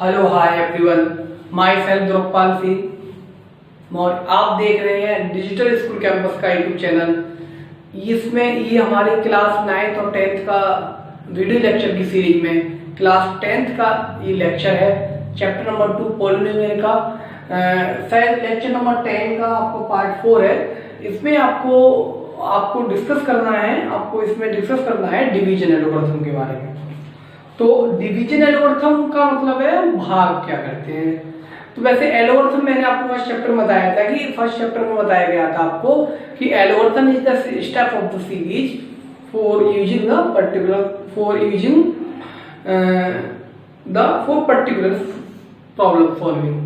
Hello hi everyone, myself Drukpal Singh और आप देख रहे हैं डिजिटल स्कूल कैंपस का यूट्यूब चैनल। इसमें ये हमारी क्लास 9th और 10th का वीडियो लेक्चर की सीरीज में क्लास 10th का ये लेक्चर है, चैप्टर नंबर 2 पॉलिनोमियल का। शायद लेक्चर नंबर 10 का आपको पार्ट 4 है। इसमें आपको डिस्कस करना है, डिवीजन एल्गोरिथम के बारे में। तो डिवीजन एल्गोरिथम का मतलब है भाग क्या करते हैं। तो वैसे एल्गोरिथम मैंने आपको फर्स्ट चैप्टर में बताया था कि फर्स्ट चैप्टर में बताया गया था आपको कि algorithm is the step of the series for using for particular problem solving.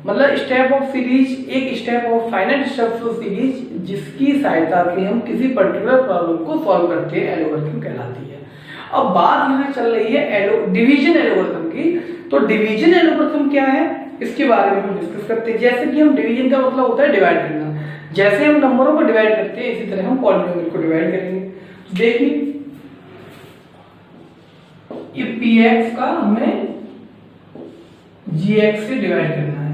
मतलब स्टेप ऑफ सीरीज एक step of finite steps of series जिसकी सहायता से हम किसी पर्टिकुलर प्रॉब्लम को सॉल्व करते हैं, एल्गोरिथम कहलाती है। अब बात यहाँ चल रही है डिवीजन एल्गोरिथम की। तो डिवीजन एल्गोरिथम क्या है इसके बारे में हम डिस्कस करते हैं। जैसे कि हम डिवीजन का मतलब होता है डिवाइड करना। जैसे हम नंबरों को डिवाइड करते हैं इसी तरह हम पॉलिनोमियल को डिवाइड करेंगे। देखिए ये px का हमें gx से डिवाइड करना है।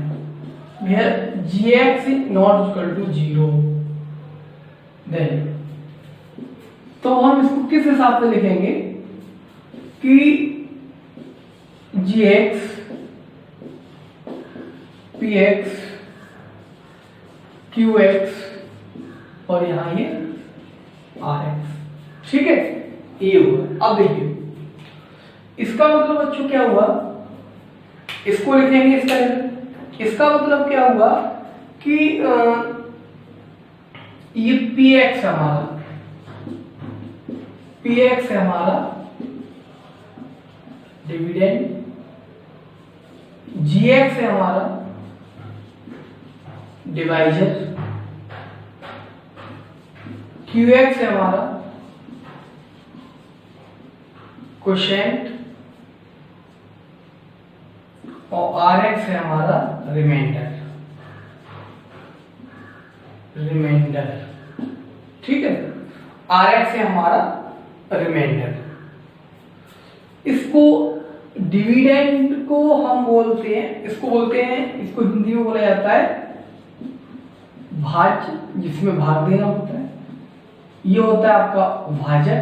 gx is not equal to 0। Then तो हम इसको किस हिसाब से लिखेंगे कि gx px qx और यहां ये rx। ठीक है, ये हुआ। अब देखिए इसका मतलब बच्चों क्या हुआ, इसको लिखेंगे इस तरह। इसका मतलब क्या हुआ कि ये px है हमारा डिविडेंड, gx है हमारा डिवाइजर, qx है हमारा क्वोशिएंट और rx है हमारा रिमाइंडर। ठीक है, rx है हमारा रिमाइंडर। इसको डिविडेंड को हम बोलते हैं, इसको हिंदी में बोला जाता है भाज्य, जिसमें भाग देना होता है। ये होता है आपका भाजक,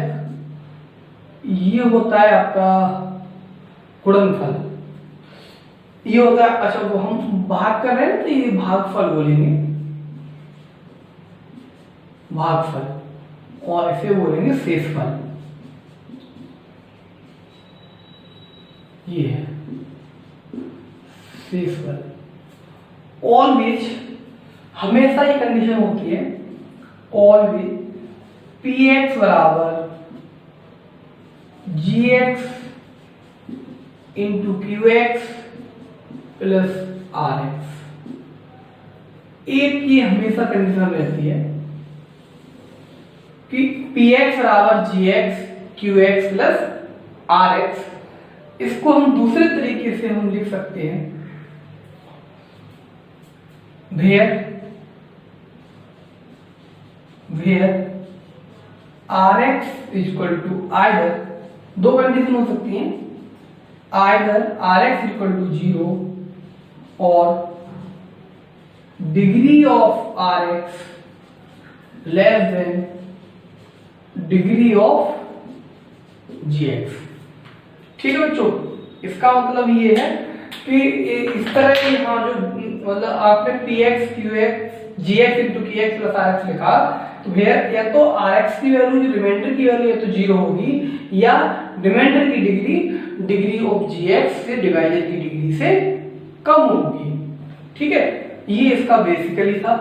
ये होता है आपका गुणनफल, ये होता है, अच्छा वो हम भाग कर रहे हैं तो ये भागफल बोलेंगे, भागफल, और इसे बोलेंगे शेषफल। ये है शेषफल। ऑलवेज हमेशा ये कंडीशन होती है, ऑलवेज px बराबर gx into qx plus rx। एक ये हमेशा कंडीशन रहती है कि px बराबर gx qx प्लस rx। इसको हम दूसरे तरीके से हम लिख सकते हैं, where rx is equal to either, दो कंडीशन हो सकती हैं, either rx is equal to 0 और degree of rx less than degree of gx। ठीक है बच्चों, इसका मतलब ये है कि इस तरह की हाँ जो मतलब आपने px qx gx into qx plus rx लिखा, तो फिर या तो rx की वैल्यू जो रिमाइंडर की वैल्यू है तो 0 होगी, या रिमाइंडर की डिग्री ऑफ gx से डिवाइजर की डिग्री से कम होगी। ठीक है, ये इसका बेसिकली था।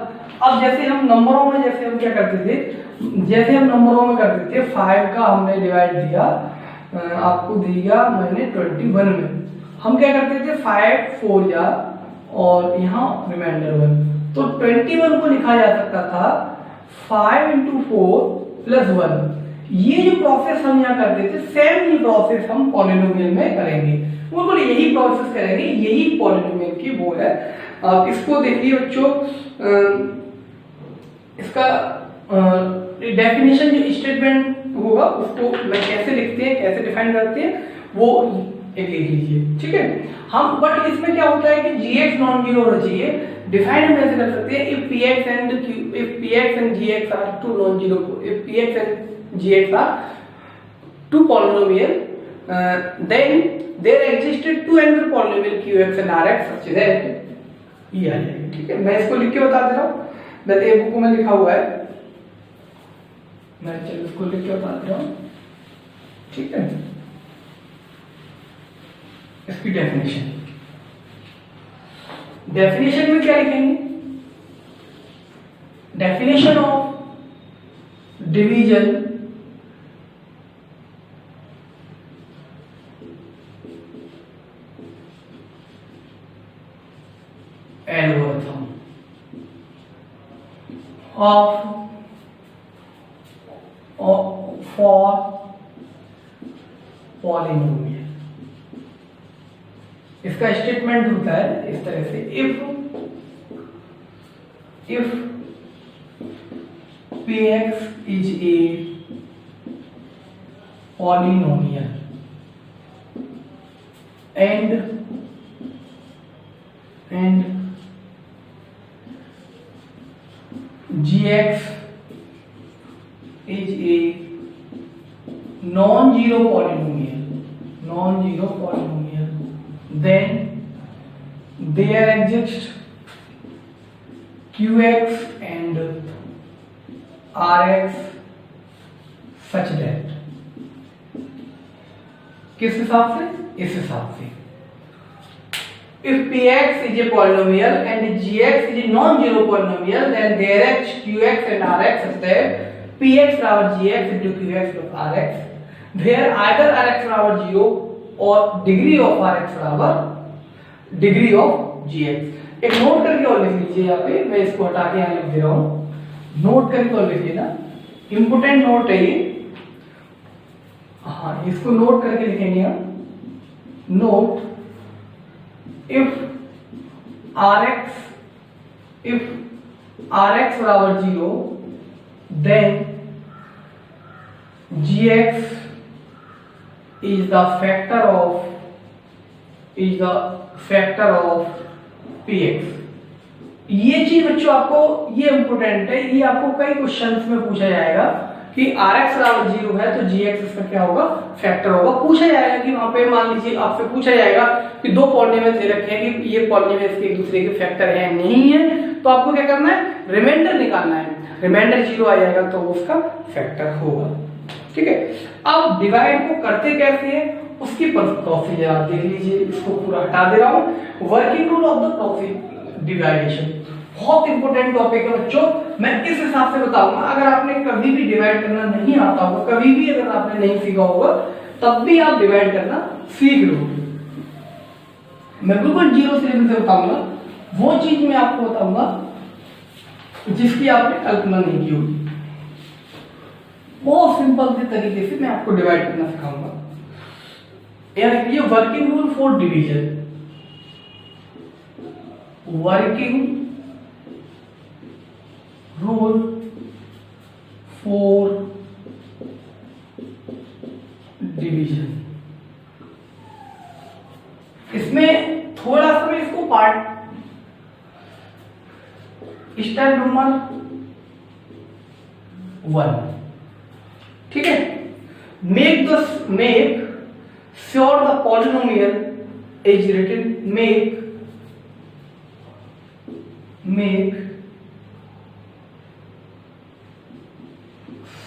अब जैसे हम नंबरों में क्या करते थे, जैसे हम नंबरों में करते थे 5 का हमने डिवाइड दिया, आपको दिया मैंने 21 में, हम क्या करते थे 5 4 जा और यहाँ रिमाइंडर 1, तो 21 को लिखा जा सकता था 5 इंटू 4 प्लस 1। ये जो प्रोसेस हम यहाँ करते थे सेम ही प्रोसेस हम पॉलिनोमियल में करेंगे, बिल्कुल यही प्रोसेस करेंगे, यही पॉलिनोमियल की वो है। इसको देखिए बच्चों, इसका डेफिनेशन जो स्टेटमेंट होगा उसको मैं कैसे लिखते हैं, कैसे डिफाइन करते हैं, वो एक लिख लीजिए, ठीक है। हम बट इसमें क्या होता है कि gx नॉन जीरो होना चाहिए। डिफाइन हम ऐसे कर सकते हैं if px and gx are two non-zero, if px and gx are two polynomial, then there existed two another polynomial qx and rx such that ये आ जाएगा, ठीक है। मैं इसको लिख के बता दे रहा हूँ, वैसे ये बुक में लिखा हुआ है, मैं चलो इसको लिख के बता दे रहा हूँ, ठीक है। इसकी डेफिनेशन में क्या लिखेंगे? Definition of division algorithm for polynomial. इसका स्टेटमेंट होता है इस तरह से, if px is a polynomial and gx is a non-zero polynomial, then there exists qx and rx such that, किस हिसाब से? इस हिसाब से, if px is a polynomial and gx is a non-zero polynomial, then there exists qx and rx such that px बराबर gx into qx plus rx, where either rx बराबर 0 और degree of rx बराबर degree of gx। एक note करके और लिख लीजिए यहाँ पे, मैं इसको हटा के यहाँ लिख दे रहा हूँ, नोट करके और लिखिए ना, इंपोर्टेंट नोट है ये। हाँ, इसको नोट करके लिखेंगे हम, नोट इफ rx बराबर 0 then gx is the factor of px। ये चीज बच्चों आपको, ये इंपोर्टेंट है, ये आपको कई क्वेश्चंस में पूछा जाएगा कि rx बराबर 0 है तो gx इसका क्या होगा? फैक्टर होगा। पूछा जाएगा कि वहां पे मान लीजिए आपसे पूछा जाएगा कि दो पॉलिनोमियल दे रखे हैं कि ये पॉलिनोमियल एक दूसरे के फैक्टर है नहीं है, तो आपको क्या करना है? रिमाइंडर निकालना है। रिमाइंडर 0 आ जाएगा तो उसका फैक्टर होगा, ठीक है। अब डिवाइड को करते कैसे हैं उसकी प्रोसीजर आप देख लीजिए, इसको पूरा हटा दे रहा हूं। Working rule of the procedure division बहुत इंपॉर्टेंट टॉपिक है बच्चों, मैं इस हिसाब से बताऊंगा। अगर आपने कभी भी डिवाइड करना नहीं आता होगा, कभी भी अगर आपने नहीं सीखा होगा, तब भी आप डिवाइड करना सीख लोगे। मैं बिल्कुल जीरो से लेकर बताऊंगा, वो चीज मैं आपको बताऊंगा जिसकी आपने कल्पना नहीं की होगी। बहुत सिंपल से तरीके से मैं आपको डिवाइड करना सिखाऊंगा। यानी ये working rule for division, working rule for division. इसमें थोड़ा सा मैं इसको पार्ट, स्टेप नंबर 1, ठीक है। Make sure the polynomial is written, make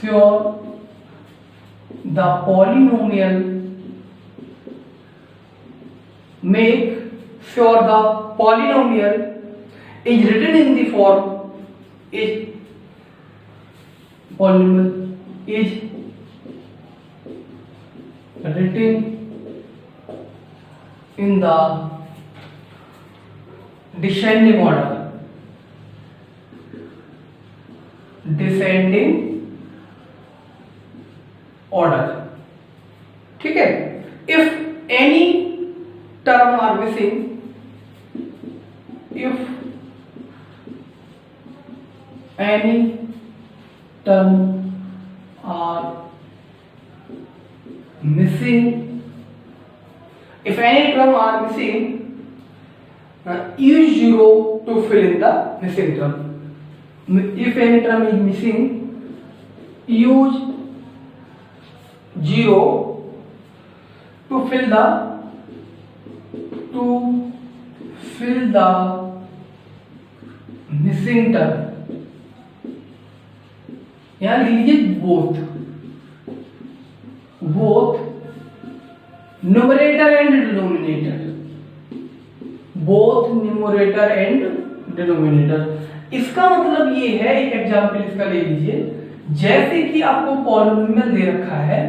sure the polynomial is written in the form polynomial is written in the descending order, ठीक है। If any term are missing, if any term are missing if any term are missing, use 0 to fill in the missing term. If any term is missing, use 0 to fill the missing term. यहां लिख लीजिए both numerator and denominator, both numerator and denominator. इसका मतलब ये है, एक example इसका ले लीजिए, जैसे कि आपको पॉलिनोमियल दे रखा है,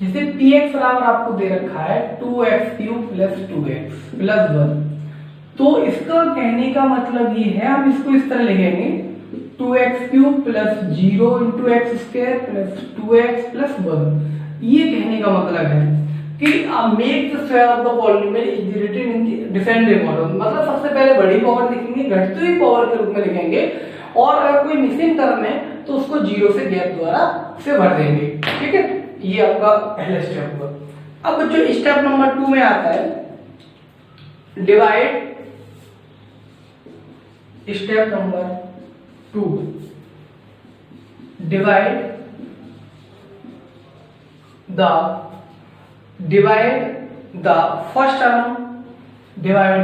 जैसे px बराबर आपको दे रखा है 2x³ + 2x + 1, तो इसका कहने का मतलब ये है, हम इसको इस तरह लिखेंगे 2x³ + 0 × x² + 2x + 1। ये कहने का मतलब है कि make the square of the polynomial is written in the descending order, मतलब सबसे पहले बड़ी पावर लिखेंगे, घटती हुई पावर के रूप में लिखेंगे, और अगर कोई मिसिंग टर्म है तो उसको 0 से गैप द्वारा से भर देंगे। ठीक है, ये आपका पहला स्टेप हुआ। अब जो स्टेप नंबर 2 में आता है, divide, step number 2, divide the first term, divide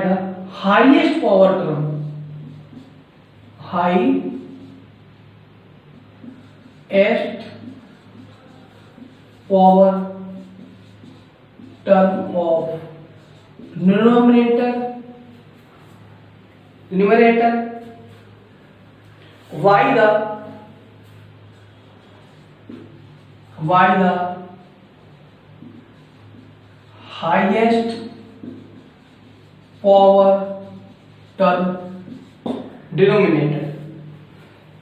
the highest power term, highest power term of numerator, y the highest power term denominator।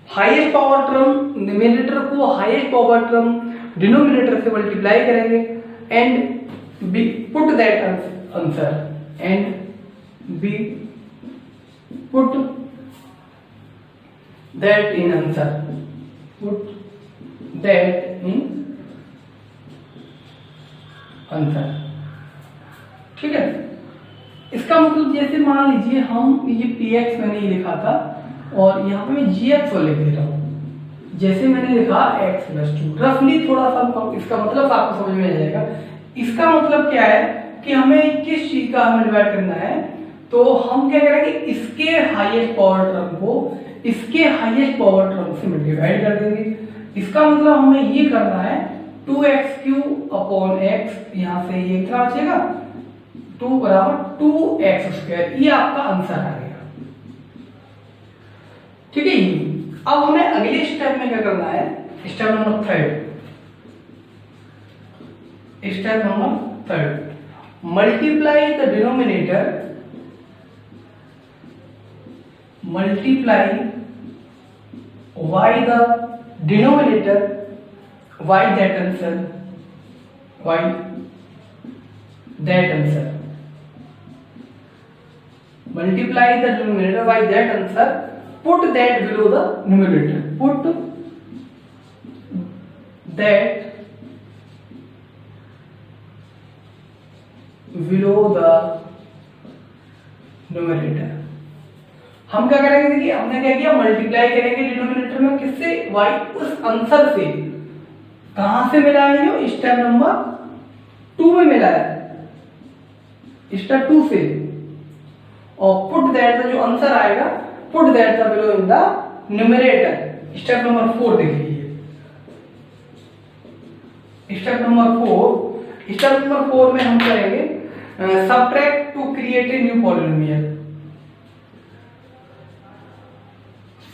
Highest power term numerator को हाईएस्ट पावर टर्म डिनोमिनेटर से multiply करेंगे, and B put that answer, put that in answer, ठीक है। इसका मतलब जैसे मान लीजिए हम ये px मैंने ये लिखा था और यहाँ पे मैं gx लिख दे रहा हूँ, जैसे मैंने लिखा x + 2, रफली थोड़ा सा इसका मतलब आपको समझ में आ जाएगा। इसका मतलब क्या है कि हमें किस चीज का हमें डिवाइड करना है, तो हम क्या करेंगे, इसके हाईएस्ट पावर टर्म को इसके हाईएस्ट पावर टर्म से डिवाइड कर देंगे। इसका मतलब हमें ये करना है 2x³ x, यहां से ये क्या बचेगा 2 = 2x², ये आपका आंसर आ गया। ठीक है, अब हमें अगले स्टेप में क्या करना है, step number 3, multiply the denominator, multiply y the denominator, y that answer, multiply the denominator y that answer, put that below the numerator, put that below the numerator। हम क्या करेंगे, देखिए हमने क्या किया, मल्टीप्लाई करेंगे डिनोमिनेटर में किससे, y, उस आंसर से। कहां से मिला है, ये स्टेप नंबर 2 में मिला है, स्टेप 2 से, और पुट दैट जो आंसर आएगा, put that below in the numerator, step number 4 देख लीजिए। स्टेप नंबर 4 में हम करेंगे subtract to create a new polynomial,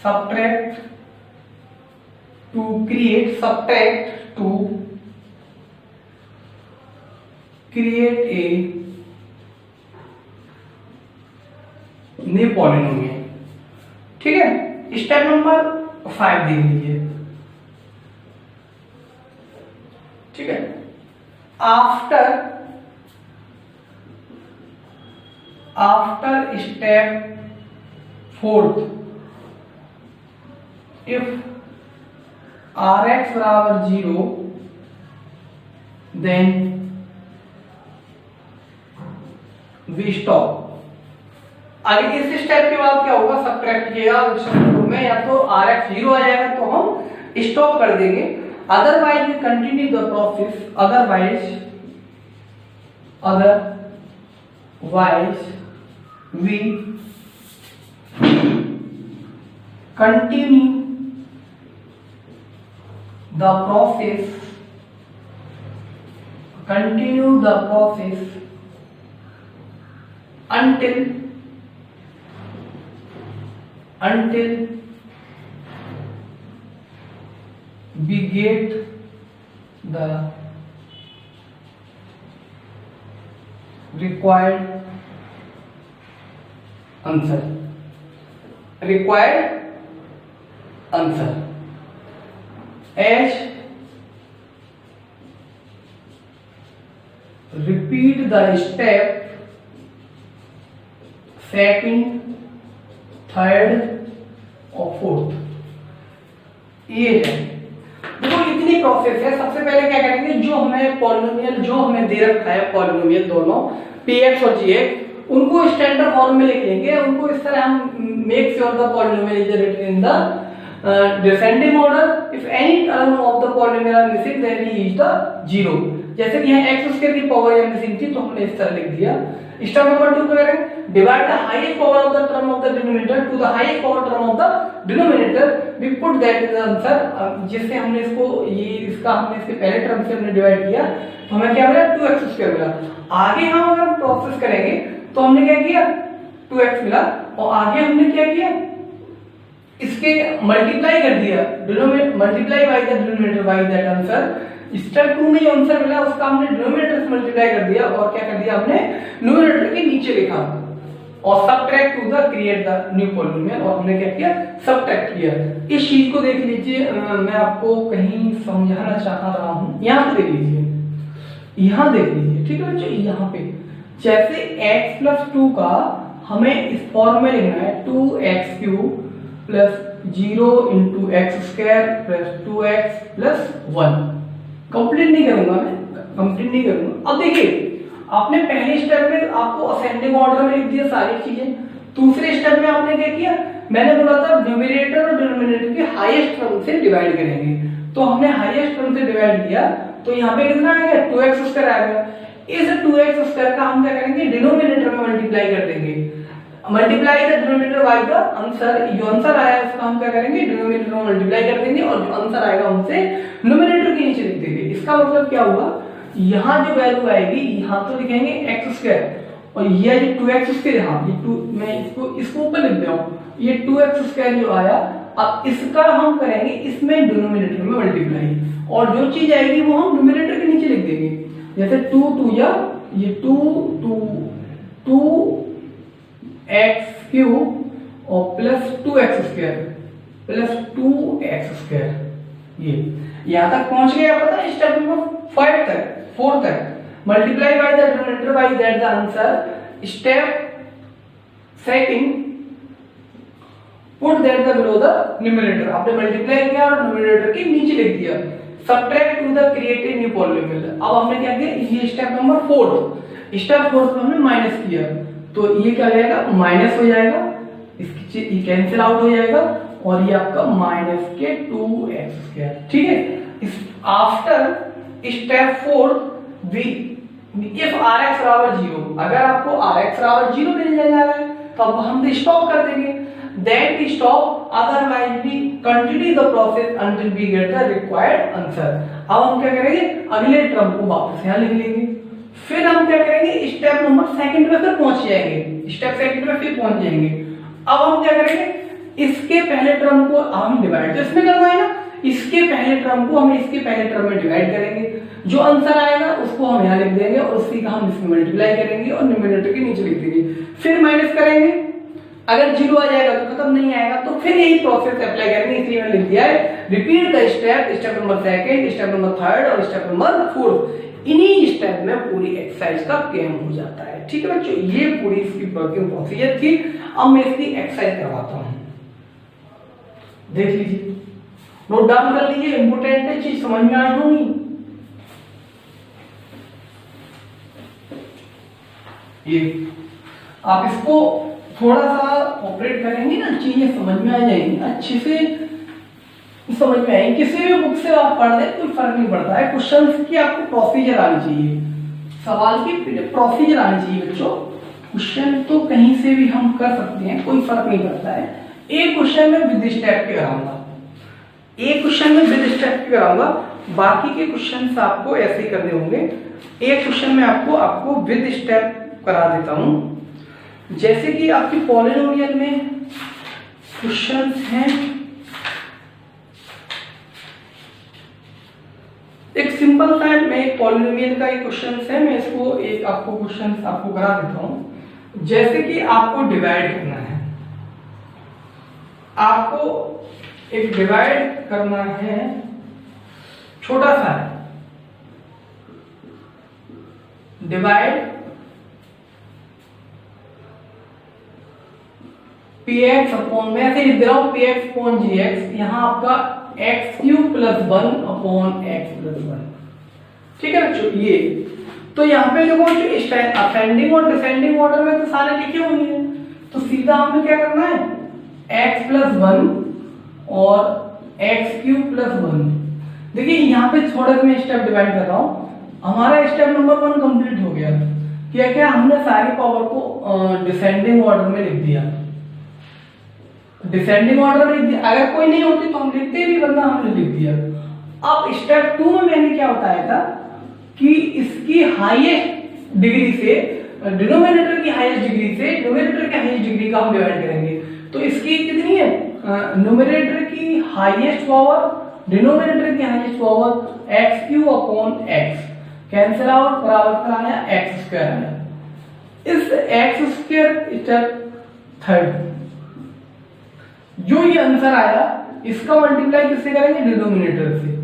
subtract to create a new polynomial। ठीक है, स्टेप नंबर 5 देख लीजिए। ठीक है, after step 4, if Rx = 0 then we stop. आगे इस स्टेप के बाद क्या होगा, सबट्रैक्ट किया में या तो RF 0 आ जाएगा तो हम स्टॉप कर देंगे, otherwise we continue the process, otherwise we continue the process until we get the required answer as repeat the step second, third और फोर्थ। ये है, देखो इतनी प्रोसेस है। सबसे पहले क्या करेंगे, जो हमें पॉलिनोमियल जो हमें दे रखा है, पॉलिनोमियल दोनों px और gx, उनको स्टैंडर्ड फॉर्म में लिख लेंगे। उनको इस तरह हम make sure the polynomial is written in the descending order, if any term of the polynomial are missing then he is the 0। जैसे कि यहाँ x स्क्वायर की पावर यहाँ मिसिंग थी तो हमने इस तरह लिख दिया। स्टेप नंबर 2 क्या करेंगे, divide the highest power of the term of the denominator to the highest power term of the denominator, we put that is the answer. जिससे हमने इसको हमने इसके पहले टर्म से हमने डिवाइड किया तो हमें क्या मिला, 2x स्क्वायर मिला। आगे हम अगर प्रोसेस करेंगे तो हमने क्या किया, 2x मिला, और आगे हमने क्या किया, इसके मल्टीप्लाई कर दिया, denominator multiply by the denominator by that answer. Step 2 में जो आंसर मिला उसका हमने डिनोमिनेटर से मल्टीप्लाई कर दिया और क्या कर दिया, हमने न्यूमरेटर के नीचे लिखा और subtract to the create the new polynomial, और हमने क्या किया, सबट्रैक्ट किया। इस चीज को देख लीजिए, मैं आपको कहीं समझाना चाह रहा हूं, यहां पे देख लीजिए, यहां देख लीजिए, ठीक है बच्चों। यहां पे जैसे x + 2 का हमें इस फॉर्म में लिखना है, 2x³ + 0 × x² + 2x + 1। कंप्लीट नहीं करूंगा अब देखिए, आपने पहले स्टेप में आपको असेंडिंग ऑर्डर में लिख दिया सारी चीजें। दूसरे स्टेप में आपने क्या किया, मैंने बोला था न्यूमरेटर और डिनोमिनेटर के हाईएस्ट टर्म से डिवाइड करेंगे, तो हमने हाईएस्ट टर्म से डिवाइड किया तो यहाँ पे कितना आ गया, 2x² आ गया। इस 2x² का हम क्या करेंगे, डिनोमिनेटर में मल्टीप्लाई कर देंगे, multiply the denominator by the answer. जो आंसर आया उसका हम क्या करेंगे, डिनोमिनेटर में मल्टीप्लाई कर देंगे और जो आंसर आएगा उनसे न्यूमरेटर के नीचे लिख देंगे। इसका मतलब क्या हुआ, यहाँ जो वैल्यू आएगी यहाँ तो लिखेंगे x² और ये जो 2x², यहाँ ये 2, मैं इसको ऊपर लिख दे रहा हूँ, ये 2x² जो आया, अब इसका हम करेंगे इसमें डिनोमिनेटर में मल्टीप्लाई, और जो चीज आएगी वो हम न्यूमरेटर के नीचे लिख देंगे। जैसे 2 2 या ये 2x³ और +2x² +2x², ये यहां तक पहुंच गया। पता है स्टेप नंबर 4 तक multiply by the denominator by that the answer. Step second, put that the below the numerator. आपने मल्टीप्लाई किया और न्यूमरेटर के नीचे लिख दिया, subtract to the created new polynomial. अब हमने क्या किया, ये स्टेप नंबर 4, स्टेप 4 में हमने माइनस किया तो ये क्या हो जाएगा, माइनस हो जाएगा, इसकी ये कैंसिल आउट हो जाएगा और ये आपका -2x², ठीक है। आफ्टर स्टेप 4 इफ rx = 0, अगर आपको rx = 0 मिल जा रहा है तो अब हम स्टॉप कर देंगे, then we stop, otherwise we continue the process until we get the required answer। अब हम क्या करेंगे, अगले टर्म को वापस यहाँ लिख लेंगे, फिर हम क्या करेंगे, स्टेप नंबर 2 में फिर पहुंच जाएंगे, स्टेप 2 में फिर पहुंच जाएंगे। अब हम क्या करेंगे, इसके पहले टर्म को हम डिवाइड तो इसमें करना है ना, इसके पहले टर्म को हम इसके पहले टर्म में डिवाइड करेंगे, जो आंसर आएगा उसको हम यहाँ लिख देंगे और उसी का हम इसमें मल्टीप्लाई करेंगे और न्यूमरेटर के नीचे लिख देंगे, फिर माइनस करेंगे। अगर 0 आ जाएगा तो खत्म, नहीं आएगा तो फिर यही प्रोसेस अप्लाई करेंगे, इसलिए मैंने लिख दिया है repeat the step number 2, step number 3 और स्टेप नंबर 4। इन्हीं स्टेप में पूरी एक्सरसाइज का काम हो जाता है, ठीक है बच्चों। ये पूरी इसकी वर्किंग प्रोसीजर थी। अब मैं इसकी एक्सरसाइज करवाता हूं, देख लीजिए, नोट डाउन कर लीजिए, इंपोर्टेंट है चीज, समझ में आई होगी। ये आप इसको थोड़ा सा ऑपरेट करेंगे ना, चीजें समझ में आ जाएंगी, अच्छे से समझ में आएंगी। किसी भी बुक से आप पढ़ लें कोई फर्क नहीं पड़ता है, क्वेश्चन की आपको प्रोसीजर आनी चाहिए, सवाल की प्रोसीजर आनी चाहिए बच्चों। क्वेश्चन तो कहीं से भी हम कर सकते हैं, कोई फर्क नहीं पड़ता है। एक क्वेश्चन में विद स्टेप के कराऊंगा, एक क्वेश्चन में विद स्टेप के कराऊंगा, बाकी के क्वेश्चन आपको ऐसे ही करने होंगे। एक क्वेश्चन में आपको विद स्टेप करा देता हूं। जैसे कि आपकी पॉलिनोमियल में क्वेश्चन हैं, एक सिंपल सा मैं एक पॉलिनोमियल का एक क्वेश्चन है, मैं इसको एक आपको क्वेश्चन आपको करा देता हूं। जैसे कि आपको डिवाइड करना है, आपको एक डिवाइड करना है, छोटा सा है, डिवाइड px अपॉन, मैं ऐसे लिख दे रहा हूं px अपॉन gx, यहां आपका x cube plus 1 upon x plus 1, ठीक है बच्चों। ये तो यहाँ पे देखो जो असेंडिंग और डिसेंडिंग ऑर्डर में तो सारे लिखे हुए हैं, तो सीधा हमें क्या करना है, x प्लस 1 और x क्यूब प्लस 1। देखिए यहाँ पे थोड़ा मैं स्टेप डिवाइड कर रहा हूँ, हमारा स्टेप नंबर 1 कंप्लीट हो गया। क्या क्या हमने सारी पावर को डिसेंडिंग ऑर्डर में लिख दिया, डिसेंडिंग ऑर्डर में लिख दिया, अगर कोई नहीं होती तो हम लिखते भी, वरना हमने लिख दिया। अब स्टेप 2 में मैंने क्या बताया था कि इसकी हाईएस्ट डिग्री से, डिनोमिनेटर की हाईएस्ट डिग्री से न्यूमरेटर की हाईएस्ट डिग्री का हम डिवाइड करेंगे। तो इसकी कितनी है, न्यूमरेटर की हाईएस्ट पावर, डिनोमिनेटर की highest power x cube upon x, cancel out, बराबर पर आया एक्स स्क्वायर आया। इस एक्स स्क्वायर स्टेप थर्ड, जो ये आंसर आया इसका मल्टीप्लाई किससे करेंगे, डिनोमिनेटर से,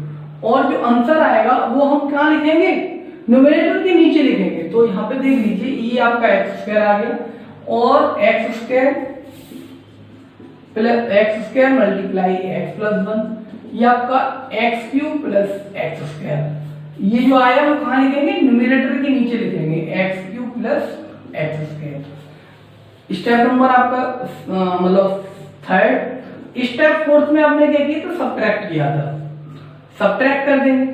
और जो आंसर आएगा वो हम कहाँ लिखेंगे, न्यूमरेटर के नीचे लिखेंगे। तो यहाँ पे देख लीजिए ये आपका एक्स स्क्वायर आ गया, और x square plus x square multiply x plus 1, ये आपका x cube plus x square. ये जो आया वो कहाँ लिखेंगे, न्यूमरेटर के नीचे लिखेंगे, x cube plus x square. Step number आपका मतलब थर्ड। स्टेप फोर्थ में आपने क्या किया था, सब्ट्रैक्ट किया था, सब्ट्रैक्ट कर देंगे,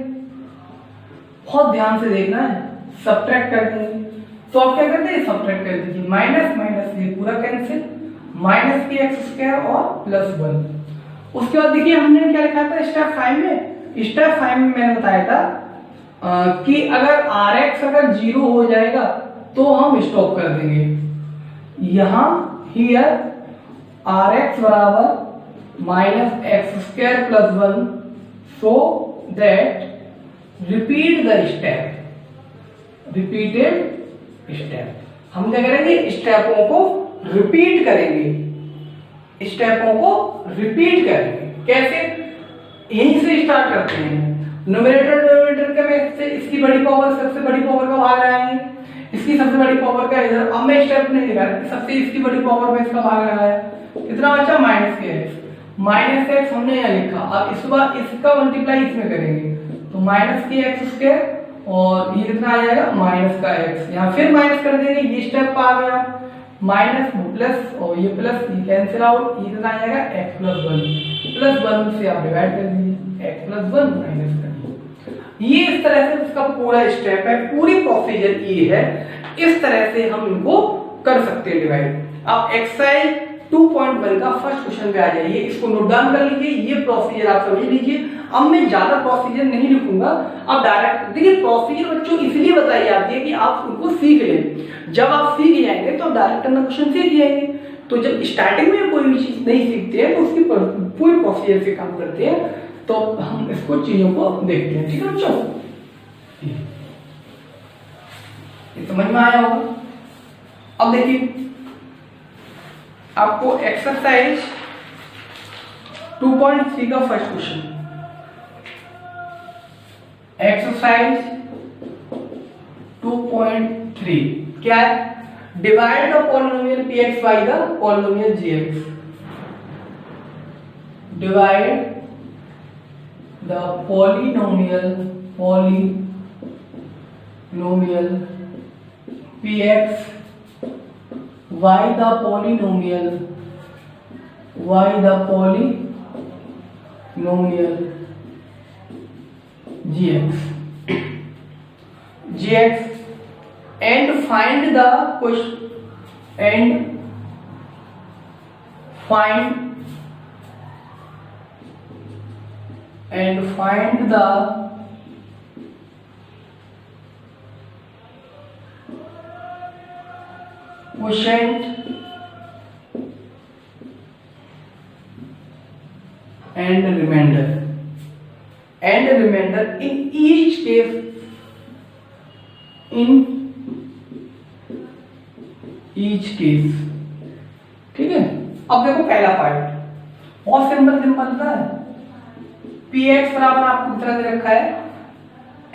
बहुत ध्यान से देखना है, सब्ट्रैक्ट कर देंगे। तो आप क्या करते हैं, सब्ट्रैक्ट कर दीजिए, माइनस माइनस ये पूरा कैंसिल, माइनस की एक्स स्क्वायर और प्लस 1। उसके बाद देखिए हमने क्या लिखा था स्टेप 5 में, स्टेप 5 में मैंने बताया था कि अगर rx अगर 0 हो जाएगा तो हम स्टॉप कर देंगे। यहां हियर rx बराबर minus x square plus 1, so that repeat the step, repeated step. हम क्या करेंगे, स्टेपों को रिपीट करेंगे, स्टेपों को रिपीट करेंगे। कैसे, यहीं से स्टार्ट करते हैं, न्यूमरेटर डिनोमिनेटर के में से इसकी बड़ी पावर सबसे बड़ी पावर का भाग लगाएंगे, इसकी सबसे बड़ी पावर का इधर। अब मैं स्टेप नहीं लिखा, सबसे इसकी बड़ी पावर में इसका भाग लगाया, कितना बचा, माइनस के एक्स, माइनस एक्स हमने यहाँ लिखा। अब इस बार इसका मल्टीप्लाई इसमें करेंगे, तो माइनस की एक्स स्क्वायर और ये कितना आ जाएगा, माइनस का एक्स, यहाँ फिर माइनस कर देंगे, ये स्टेप आ गया, माइनस प्लस और ये प्लस, ये कैंसिल आउट, ये कितना आ जाएगा, एक्स प्लस 1, प्लस 1 से आप डिवाइड कर दीजिए, एक्स प्लस 1 माइनस कर दीजिए। ये इस तरह से इसका पूरा स्टेप है, पूरी प्रोसीजर ये है, इस तरह से हम इनको कर सकते हैं डिवाइड। आप एक्सरसाइज 2.1 का फर्स्ट क्वेश्चन पे आ जाइए, इसको नोट डाउन कर लीजिए, ये प्रोसीजर आप समझ लीजिए। अब मैं ज्यादा प्रोसीजर नहीं लिखूंगा, अब डायरेक्ट देखिए, प्रोसीजर बच्चों इसलिए बताई जाती है कि आप उनको सीख लें। जब आप सीख जाएंगे तो डायरेक्ट करना क्वेश्चन सीख जाएंगे। तो जब स्टार्टिंग में कोई भी चीज नहीं सीखते हैं तो उसकी पूरी प्रोसीजर से काम करते हैं, तो हम इसको चीजों को देखते हैं, ठीक है बच्चों, ये समझ में आया होगा। अब देखिए आपको एक्सरसाइज 2.3 का फर्स्ट क्वेश्चन, एक्सरसाइज 2.3 क्या है, divide the polynomial px by the polynomial gx, divide the polynomial px y the polynomial gx and find the quotient and remainder in each case, ठीक है। अब देखो पहला पार्ट बहुत सिंपल था। पी एक्स बराबर आपको कितना दे रखा है,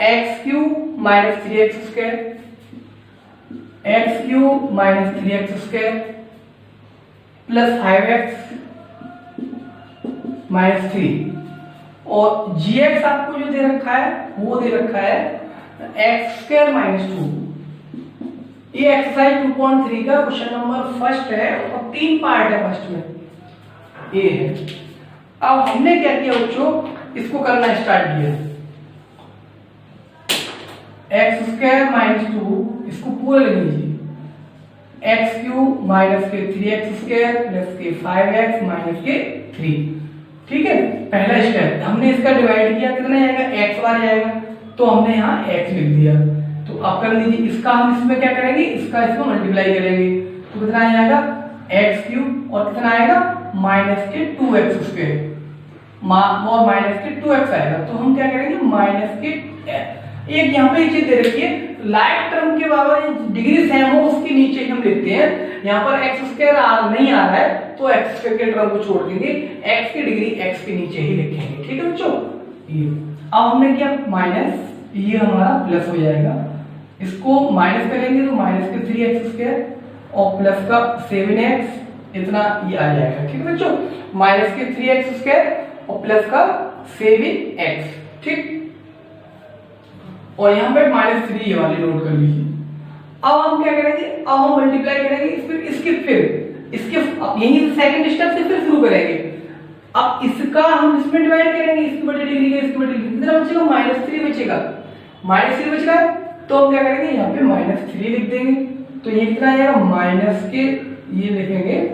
x cube minus 3x square, plus 5x minus 3, और gx आपको जो दे रखा है वो दे रखा है एक्स स्क्वायर माइनस 2। ये एक्सरसाइज 2.3 का क्वेश्चन नंबर फर्स्ट है और 3 पार्ट है। फर्स्ट में ये है। अब हमने क्या किया बच्चों, इसको करना स्टार्ट किया। एक्स स्क्वायर माइनस 2 इसको पूरा लिख लीजिए, एक्स क्यूब माइनस के 3x स्क्वायर प्लस के 5x माइनस के 3, ठीक है। पहला स्टेप हमने इसका डिवाइड किया, कितना आएगा, x बार आएगा, तो हमने यहाँ x लिख दिया। तो अब कर लीजिए इसका, हम इसमें क्या करेंगे, इसका इसको मल्टीप्लाई करेंगे, तो कितना आएगा एक्स क्यूब और कितना आएगा माइनस के 2x स्क्वायर और माइनस के 2x आएगा। तो हम क्या करेंगे माइनस के एक यहाँ पे चीज दे रखी है, लाइक टर्म के बाबा डिग्री सेम हो उसके नीचे हम लिखते हैं। यहाँ पर एक्स स्क्वायर नहीं आ रहा है तो एक्स स्क्वायर के टर्म को छोड़ देंगे, एक्स की डिग्री एक्स के नीचे ही लिखेंगे, ठीक है बच्चों। ये अब हमने किया माइनस, ये हमारा प्लस हो जाएगा, इसको माइनस करेंगे तो माइनस के 3x स्क्वायर और प्लस का 7x इतना ये आ जाएगा, ठीक है बच्चों। माइनस के 3x स्क्वायर और प्लस का 7x, ठीक। और यहाँ पे -3 ये वाली नोट कर लीजिए। अब हम क्या करेंगे, अब हम मल्टीप्लाई करेंगे इसके यही सेकंड स्टेप से फिर शुरू करेंगे। अब इसका हम इसमें डिवाइड करेंगे, इसकी बटे डिग्री का इसकी बटे डिग्री, कितना बचेगा -3 बचेगा, -3 बच रहा है तो हम क्या करेंगे यहाँ पे -3 लिख देंगे। तो ये कितना आएगा माइनस के, ये लिखेंगे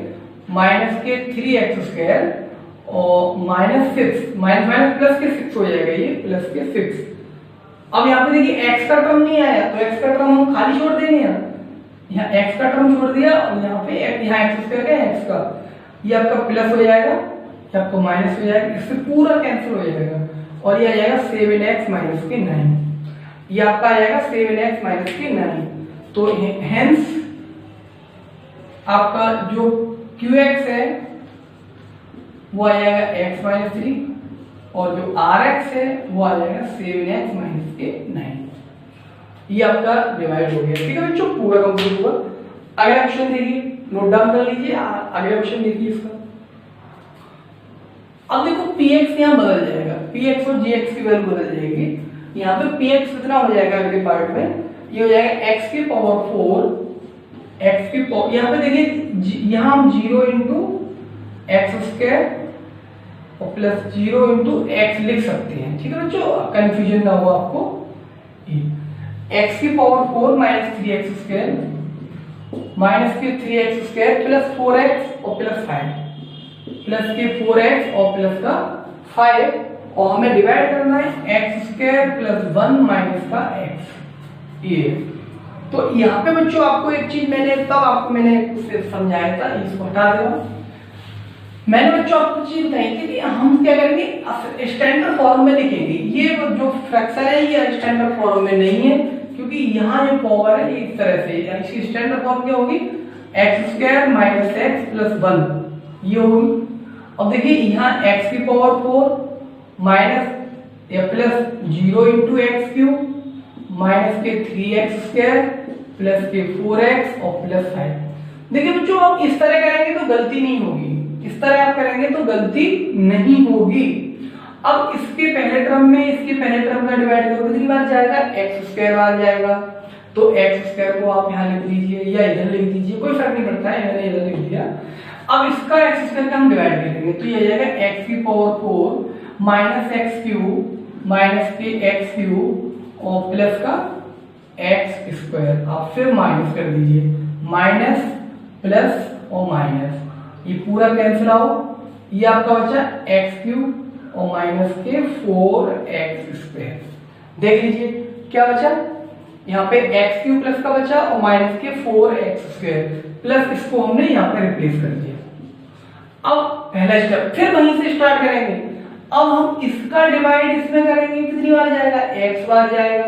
माइनस के 3x स्क्वायर और -6 माइनस प्लस के 6 हो जाएगा, ये प्लस के 6। अब यहाँ पे देखिए x का टर्म नहीं आया तो x का टर्म हम खाली छोड़ देंगे, यहाँ x का टर्म छोड़ दिया और यहाँ पे यहाँ x स्क्वायर का x का, ये आपका प्लस हो जाएगा, ये आपको माइनस हो जाएगा, इससे पूरा कैंसिल हो जाएगा और ये आ जाएगा 7x माइनस के 9, ये आपका आ जाएगा 7x माइनस के 9। तो हेंस आपका जो qx है वो आ जाएगा x माइनस 3 और जो rx है वो आ जाएगा 7x माइनस के 9। ये आपका डिवाइड हो गया, ठीक है बच्चों, पूरा कंप्लीट हुआ। अगला क्वेश्चन देखिए, नोट डाउन कर लीजिए, अगला क्वेश्चन देखिए इसका। अब देखो px यहाँ बदल जाएगा, px और gx की वैल्यू बदल जाएगी। यहाँ पे px कितना हो जाएगा अगले पार्ट में, ये हो जाएगा x की पावर 4, यहाँ पे देखिए यहाँ हम 0 इंटू एक्स स्क्वायर और प्लस 0 इंटू एक्स लिख सकते हैं, ठीक है बच्चों, कंफ्यूजन ना हो आपको। x की power 4 minus 3x square minus के 3x स्क्वायर प्लस 4x और प्लस 5 प्लस के 4x और प्लस का 5 और हमें डिवाइड करना है x स्क्वायर प्लस 1 माइनस का x। ये तो यहाँ पे बच्चों आपको एक चीज मैंने समझाया था, इसको हटा देना। मैंने बच्चों आपको चीज बताई थी कि हम क्या करेंगे स्टैंडर्ड फॉर्म में लिखेंगे। ये जो फ्रैक्शन है ये स्टैंडर्ड फॉर्म में नहीं है, क्योंकि यहाँ जो पावर है इस तरह से, इसकी स्टैंडर्ड फॉर्म क्या होगी, x square minus x plus 1 ये होगी। अब देखिए यहाँ x की पावर 4 माइनस या plus 0 into x cube minus के 3x स्क्वायर प्लस के 4x और प्लस 5। देखिए बच्चों आप इस तरह करेंगे तो गलती नहीं होगी, इस तरह आप करेंगे तो गलती नहीं होगी। अब इसके पहले टर्म में इसके पहले टर्म का डिवाइड करो कितनी बार जाएगा, एक्स स्क्वायर बार जाएगा, तो एक्स स्क्वायर को आप यहाँ लिख लीजिए या इधर लिख दीजिए, कोई फर्क नहीं पड़ता है, मैंने इधर लिख दिया। अब इसका एक्स स्क्वायर का हम डिवाइड करेंगे तो ये जाएगा एक्स की power 4 minus x cube minus के एक्स क्यूब और प्लस का एक्स स्क्वायर। आप फिर माइनस कर दीजिए, माइनस प्लस और माइनस, ये पूरा कैंसिल आउट, ये आपका बचा एक्स क्यूब और माइनस के 4x स्क्वायर। देख लीजिए क्या बचा, यहाँ पे एक्स क्यूब प्लस का बचा और माइनस के 4x स्क्वायर प्लस इसको हमने यहाँ पे रिप्लेस कर दिया। अब पहला स्टेप फिर वहीं से स्टार्ट करेंगे। अब हम इसका डिवाइड इसमें करेंगे, कितनी बार जाएगा, x बार जाएगा,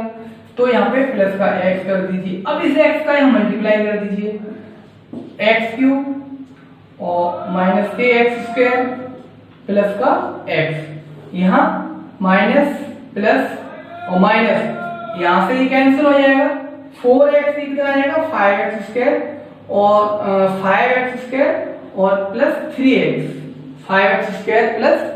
तो यहाँ पे प्लस का x कर दीजिए। अब इस x का यहाँ मल्टीप्लाई कर दीजिए, एक्स क्यूब और माइनस के एक्स स्क्वायर प्लस का x, यहाँ माइनस प्लस और माइनस, यहाँ से ये कैंसिल हो जाएगा, 4x कितना आ जाएगा 5x स्क्वायर और 5x स्क्वायर और plus 3x, 5x square plus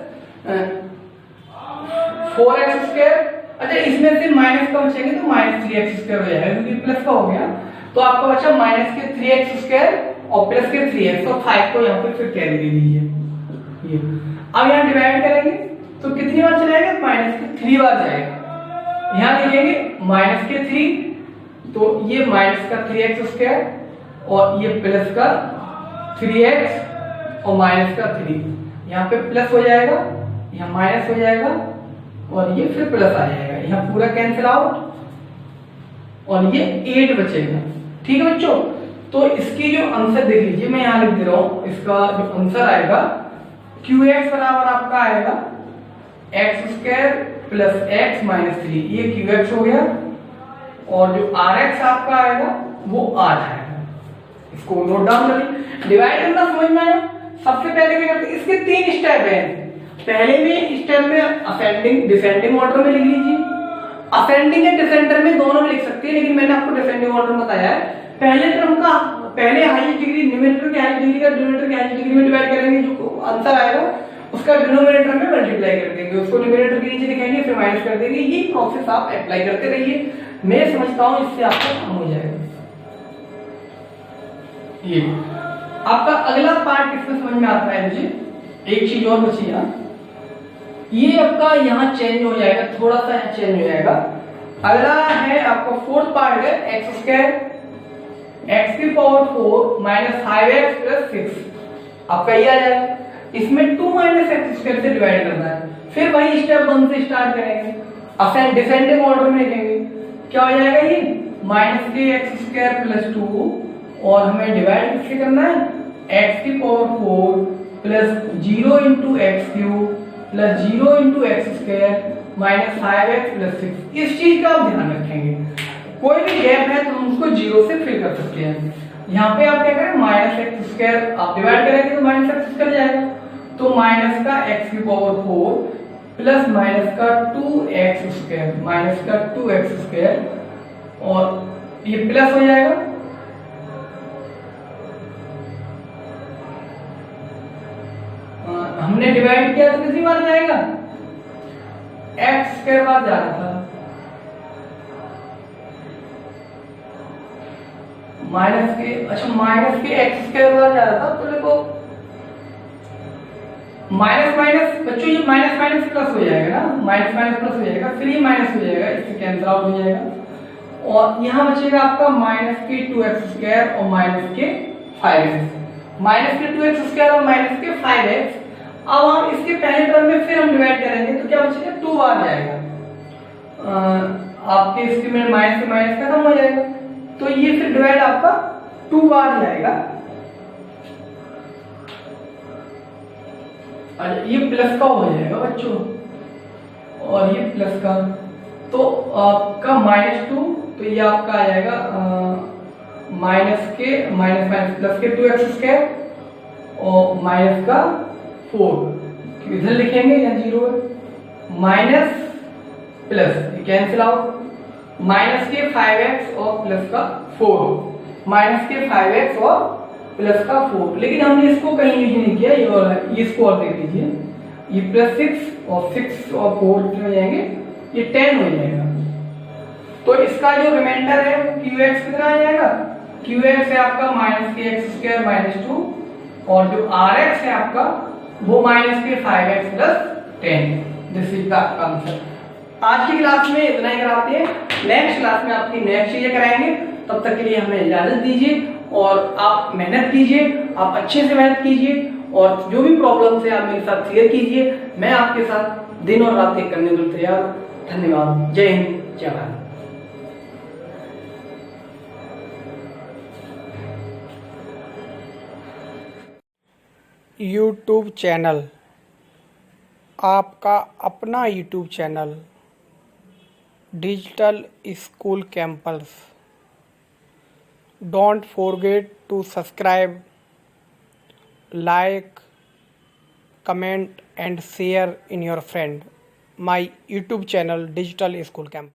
4x square. अच्छा इसमें से माइनस का बचेंगे तो माइनस 3x स्क्वायर हो जाएगा क्योंकि प्लस का हो गया, तो आपका बचा माइनस के 3x स्क्वायर और प्लस के 3x और 5 को यहाँ पे फिर कैरी दे दीजिए। ये अब यहाँ डिवाइड करेंगे तो कितनी बार चलाएगा, माइनस के 3 बार जाएगा। यहाँ लिखेंगे माइनस के 3, तो ये माइनस का 3x स्क्वायर और ये प्लस का 3x और माइनस का 3, यहाँ पे प्लस हो जाएगा, यहाँ माइनस हो जाएगा और ये फिर प्लस आ जाएगा, यहाँ पूरा कैंसिल आउट और ये 8 बचेगा। ठीक है बच्चों, तो इसकी जो आंसर देख लीजिए, मैं यहाँ लिख दे रहा हूँ, इसका जो आंसर आएगा qx बराबर आपका आएगा x square plus x minus 3, ये qx हो गया और जो rx आपका आएगा वो 8 आएगा। इसको नोट डाउन कर लीजिए। डिवाइड करना समझ में आया। सबसे पहले क्या करते हैं, इसके 3 स्टेप हैं। पहले में स्टेप में असेंडिंग डिसेंडिंग ऑर्डर में लिख लीजिए, असेंडिंग एंड डिसेंडिंग में दोनों में लिख सकते हैं, लेकिन मैंने आपको डिसेंडिंग ऑर्डर में बताया है। पहले टर्म का पहले हाईएस्ट डिग्री न्यूमरेटर के हाईएस्ट डिग्री का डिनोमिनेटर के हाईएस्ट डिग्री में डिवाइड करेंगे, जो आंसर आएगा उसका डिनोमिनेटर में मल्टीप्लाई कर देंगे, उसको न्यूमरेटर के नीचे लिखेंगे फिर माइनस कर देंगे। ये प्रोसेस आप अप्लाई करते रहिए, मैं समझता हूं इससे आपका काम हो जाएगा। ये आपका अगला पार्ट किसमें समझ में आता है, मुझे एक चीज और बची यहाँ, ये आपका यहाँ चेंज हो जाएगा, थोड़ा सा यहाँ चेंज हो जाएगा। अगला है आपका फोर्थ पार्ट है एक्स स्क्वायर एक्स की पावर 4 माइनस 5x प्लस 6, आपका ये आ जाएगा। इसमें 2 माइनस एक्स स्क्वायर से डिवाइड करना है, फिर वही स्टेप 1 से स्टार्ट करेंगे, असेंड डिसेंडिंग ऑर्डर में लिखेंगे। क्या हो जाएगा ये माइनस के एक्स स्क्वायर प्लस 2 और हमें डिवाइड किससे करना है, एक्स की power 4 plus 0 into x cube plus 0 into x square minus 5x plus 6। इस चीज का आप ध्यान रखेंगे, कोई भी गैप है तो हम उसको 0 से फिल कर सकते हैं। यहाँ पे आप क्या करें, माइनस एक्स स्क्वायर आप डिवाइड करेंगे तो माइनस एक्स कर जाएगा, तो माइनस का एक्स की पावर 4 प्लस माइनस का 2x स्क्वायर माइनस का 2x स्क्वायर और ये प्लस हो जाएगा, हमने डिवाइड किया तो कितनी बार जाएगा, एक्स स्क्वायर बार जा रहा था, माइनस के, अच्छा माइनस के एक्स स्क्वायर बार जा रहा था, तो देखो माइनस माइनस बच्चों ये माइनस माइनस प्लस हो जाएगा ना, माइनस माइनस प्लस हो जाएगा, फिर ये माइनस हो जाएगा, इससे कैंसिल आउट हो जाएगा और यहाँ बचेगा आपका माइनस के 2x स्क्वायर और माइनस के 5x, माइनस के 2x स्क्वायर और माइनस के 5x। अब हम इसके पहले टर्म में फिर हम डिवाइड करेंगे तो क्या बचेगा, 2 बार जाएगा, आपके इसके में माइनस से माइनस खत्म हो जाएगा, तो ये फिर डिवाइड आपका 2 बार जाएगा। अच्छा ये प्लस का हो जाएगा बच्चों और ये प्लस का, तो आपका -2, तो ये आपका आ जाएगा माइनस के माइनस माइनस प्लस के 2x स्क्वायर और माइनस का 4, इधर लिखेंगे या 0 minus plus cancel out, minus के 5x और प्लस का 4, माइनस के 5x और प्लस का 4, लेकिन हमने इसको कहीं यूज नहीं किया, ये वाला इसको और देख लीजिए, ये प्लस 6 और 4 कितने हो जाएंगे, ये 10 हो जाएगा। तो इसका जो रिमाइंडर है वो क्यू एक्स कितना आ जाएगा, क्यू एक्स है आपका माइनस के एक्स स्क्वायर माइनस 2, और जो आर एक्स है आपका वो माइनस के 5x plus 10। This is the answer. आज की क्लास में इतना ही कराते हैं, नेक्स्ट क्लास में आपकी नेक्स्ट चीजें कराएंगे। तब तक के लिए हमें इजाजत दीजिए और आप मेहनत कीजिए, आप अच्छे से मेहनत कीजिए और जो भी प्रॉब्लम है आप मेरे साथ शेयर कीजिए। मैं आपके साथ दिन और रात एक करने के लिए तैयार हूं। धन्यवाद। जय हिंद, जय भारत। यूट्यूब चैनल, आपका अपना YouTube channel digital school campus. Don't forget to subscribe, like, comment and share in your friend my YouTube channel Digital School Campus.